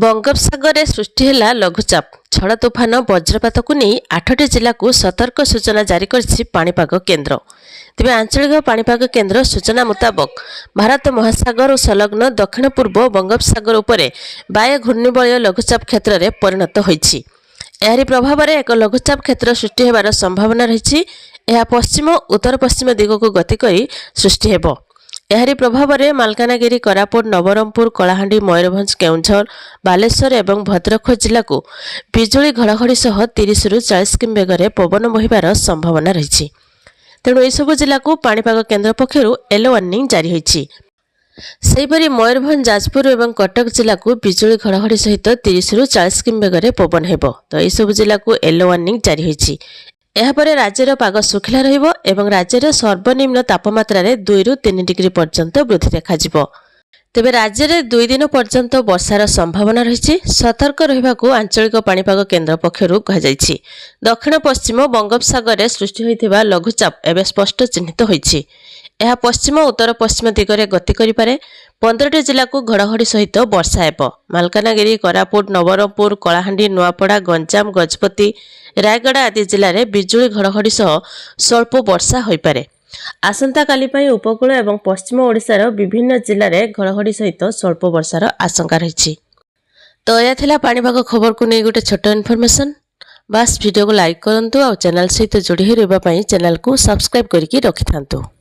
बंगोपसागर सृष्टि है लघुचाप झड़ तोफान वज्रपात को नहीं 8टी जिला को सतर्क सूचना जारी करिछि पाणीपाग केन्द्र। तेबे आंचलिक पाणीपाग केन्द्र सूचना मुताबक भारत महासागर और संलग्न दक्षिण पूर्व बंगोपसागर उपरे वायु घूर्णिबलय लघुचाप क्षेत्र में परिणत होइछि। एहारी प्रभाव में एक लघुचाप क्षेत्र सृष्टि होबार संभावना रही। यह पश्चिम उत्तर पश्चिम दिग को गति करी सृष्टि हेबो। एहारी प्रभाव में मालकानगिरी कोरापुट नवरंगपुर कलाहांडी मयूरभंज केउंझर बालेश्वर एवं भद्रक जिला को बिजुली घड़घड़ी सह 30 रु 40 किमी बेगर पवन बहिबार संभावना रही। तेणु यह जिला को पाणीपाग केन्द्र पक्षरु येलो वार्निंग जारी होइछि। सेहीपरि मयूरभंज जाजपुर एवं कटक जिला को बिजुली घड़घड़ी सहित 30 रु 40 किमी बेगर पवन हेबो। तो यह जिला को येलो वार्निंग जारी होइछि। एहापरे राज्यर पाग सुखिला रहिबो एवं राज्यर सर्वनिम्न तापमात्रा 2 रु 3 डिग्री पर्यंत वृद्धि देखाजिबो। तेबे राज्य 2 दिन पर्यंत वर्षार संभावना रही। सतर्क रहिबाकू आंचलिक पाणीपाग केन्द्र पक्षरु कहाଯାଇଛି। दक्षिण पश्चिम बंगोपसागर सृष्टि होइथिबा लघुचाप एवं स्पष्ट चिन्हित होइछि। यह पश्चिम उत्तर पश्चिम दिगरे गति करिपारे। 15टी जिला को घड़घड़ी सहित वर्षा हेब। मालकानगिरी कोरापुट नवरंगपुर कलाहांडी नुआपड़ा गंजाम गजपति रायगड़ा आदि जिले में बिजुली घड़घड़ी सह स्वल्प वर्षा होइपारे। आसंता काली पई उपकूल एवं पश्चिम ओडिशार विभिन्न जिले में घड़घड़ी सहित स्वल्प वर्षार आशंका रही। तो यह थिला पाणीपाग खबर को नहीं गोटे छोट इनफॉरमेशन। बस वीडियो को लाइक करंतु और चैनल सहित जोड़ी रहिबा पई चैनल को सब्सक्राइब करके रखिथांतु।